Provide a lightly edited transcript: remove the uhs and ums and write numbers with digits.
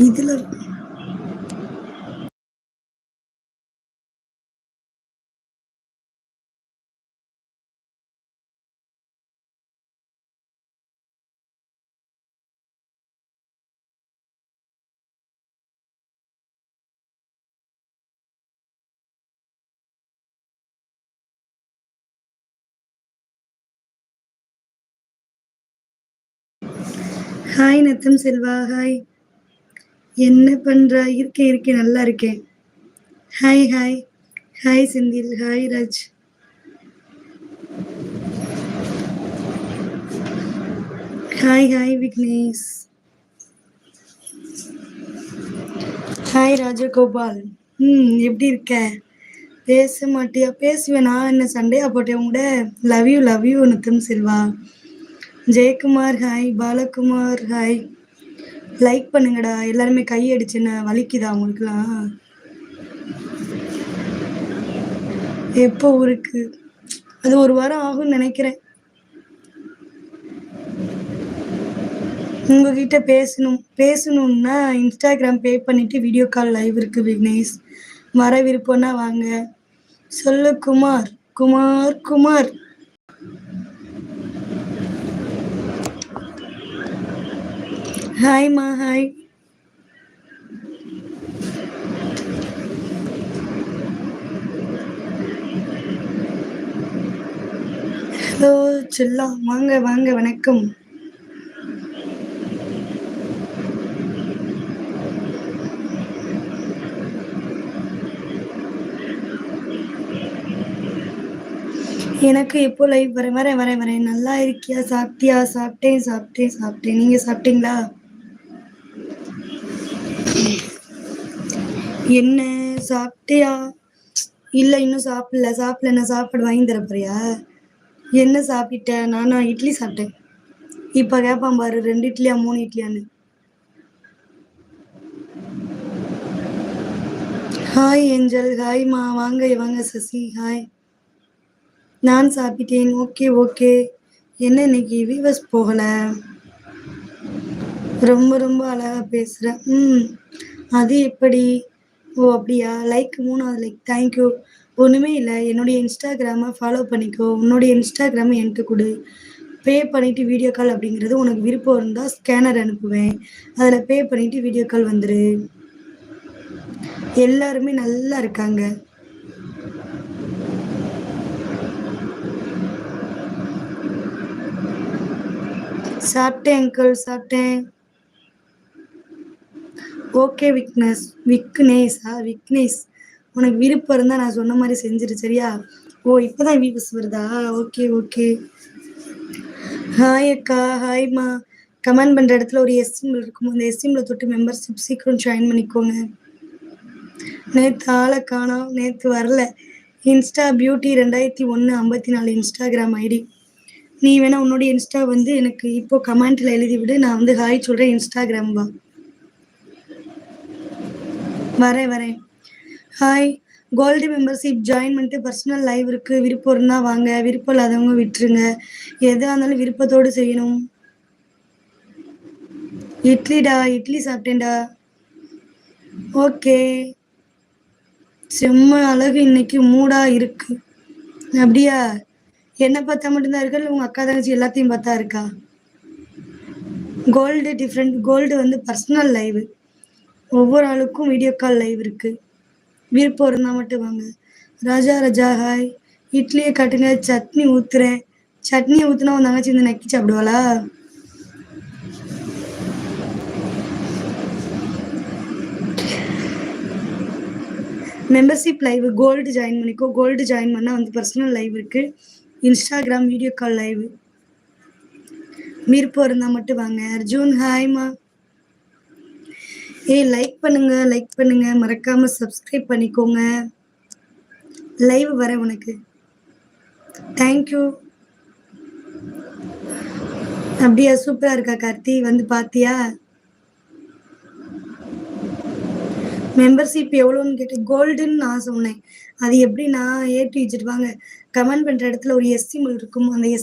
இதுல hi Natham Selva, hi. என்ன பண்ற? இருக்கேன் நல்லா இருக்கேன். Hi hi hi Senthil, hi Raj. Hi hi Vignesh, hi Rajagopal. எப்படி இருக்க? பேச மாட்டியா? பேசுவேனா? என்ன சண்டையா போட்டேன் உங்கள்கிட்ட? Love you Natham Selva. Jayakumar hi, Balakumar hi. Like பண்ணுங்கடா எல்லாருமே. கை அடிச்சுன்னு வலிக்குதா உங்களுக்குலாம்? எப்போ ஊருக்கு? அது ஒரு வாரம் ஆகும்னு நினைக்கிறேன். உங்ககிட்ட பேசணும்னா இன்ஸ்டாகிராம் பே பண்ணிட்டு வீடியோ கால் லைவ் இருக்கு விக்னேஷ். வர விருப்பம்னா வாங்க. சொல்லு குமார். குமார் குமார் ஹாய்மா, ஹாய். ஹலோ செல்லா, வாங்க வாங்க, வணக்கம். எனக்கு எப்போ லைவ் வரேன். நல்லா இருக்கியா? சாப்பிட்டியா? சாப்பிட்டேன். நீங்க சாப்பிட்டீங்களா? என்ன சாப்பிட்டியா? இல்ல இன்னும் சாப்பிடல. நான் சாப்பாடு வாங்கி தர போறியா? என்ன சாப்பிட்ட? நானா இட்லி சாப்பிட்டேன். இப்ப கேட்பான் பாரு, 2 இட்லியா 3 இட்லியான்னு. Hi angel, ஹாய்மா. வாங்க சசி, ஹாய். நான் சாப்பிட்டேன். ஓகே. என்ன இன்னைக்கு வீவர்ஸ் போகல? ரொம்ப அழகா பேசுற. அது எப்படி? ஓ அப்படியா? லைக் 3வது லைக், தேங்க்யூ. ஒன்றுமே இல்லை, என்னுடைய இன்ஸ்டாகிராமை ஃபாலோ பண்ணிக்கோ. உன்னுடைய இன்ஸ்டாகிராமை என்கிட்ட கொடு. பே பண்ணிவிட்டு வீடியோ கால் அப்படிங்கிறது உனக்கு விருப்பம் இருந்தால் ஸ்கேனர் அனுப்புவேன். அதில் பே பண்ணிவிட்டு வீடியோ கால் வந்துரு. எல்லாருமே நல்லா இருக்காங்க. சாப்பிட்டேன் அங்கிள், சாப்பிட்டேன். ஓகே விக்னேஷ், உனக்கு விருப்பம் இருந்தால் நான் சொன்ன மாதிரி செஞ்சிரு, சரியா? ஓ இப்போதான் வீவஸ் வருதா? ஓகே. ஹாய் அக்கா, ஹாய்மா. கமெண்ட் பண்ணுற இடத்துல ஒரு எஸ் சிம்பிள் இருக்கும், அந்த எஸ் சிம்பிளை தொட்டு மெம்பர்ஷிப் சீக்கிரம் ஜாயின் பண்ணிக்கோங்க. நேற்று ஆளை காணோம், நேற்று வரல. Insta beauty 2001 54 Instagram ID. நீ வேணா உன்னுடைய இன்ஸ்டா வந்து எனக்கு இப்போ கமெண்ட்ல எழுதி விடு, நான் வந்து ஹாய் சொல்கிறேன். இன்ஸ்டாகிராம் வா. வரேன். ஹாய். கோல்டு மெம்பர்ஷிப் ஜாயின் பண்ணிட்டு பர்சனல் லைவ் இருக்குது, விருப்பம் இருந்தால் வாங்க, விருப்பம் இல்லாதவங்க விட்டுருங்க. எதாக இருந்தாலும் விருப்பத்தோடு செய்யணும். இட்லி சாப்பிட்டேன்டா. ஓகே. செம்ம அழகு, இன்னைக்கு மூடா இருக்கு. அப்படியா? என்ன பார்த்தா மட்டும்தான் இருக்கா, இல்லை உங்கள் அக்கா தங்கச்சி எல்லாத்தையும் பார்த்தா இருக்கா? Gold different. கோல்டு வந்து பர்சனல் லைவ், ஒவ்வொரு ஆளுக்கும் வீடியோ கால் லைவ் இருக்கு. விருப்பம் இருந்தால் மட்டும் வாங்க. ராஜா ஹாய். இட்லியை காட்டுங்க, சட்னி ஊற்றுறேன். சட்னியை ஊற்றுனா உன் தங்கச்சி வந்து நக்கி சாப்பிடுவாளா? மெம்பர்ஷிப் லைவ் கோல்டு ஜாயின் பண்ணிக்கோ. கோல்டு ஜாயின் பண்ணால் வந்து பர்சனல் லைவ் இருக்குது, இன்ஸ்டாகிராம் வீடியோ கால் லைவ். விருப்பம் இருந்தால் மட்டும் வாங்க. அர்ஜுன் ஹாய்மா. லைக் பண்ணுங்க, மறக்காம சப்ஸ்கிரைப் பண்ணிக்கோங்க. லைவ் வரேன் உனக்கு. தேங்க்யூ. அப்படியா? சூப்பரா இருக்கா கார்த்தி? வந்து பாத்தியா? மெம்பர்ஷிப் எவ்வளோன்னு கேட்டு கோல்டுன்னு நான் சொன்னேன். அது எப்படி நான் ஏற்றி வச்சுட்டு வாங்க. கமெண்ட் பண்ணுற இடத்துல ஒரு எஸ் சிம்பிள் இருக்கும், அந்த எஸ்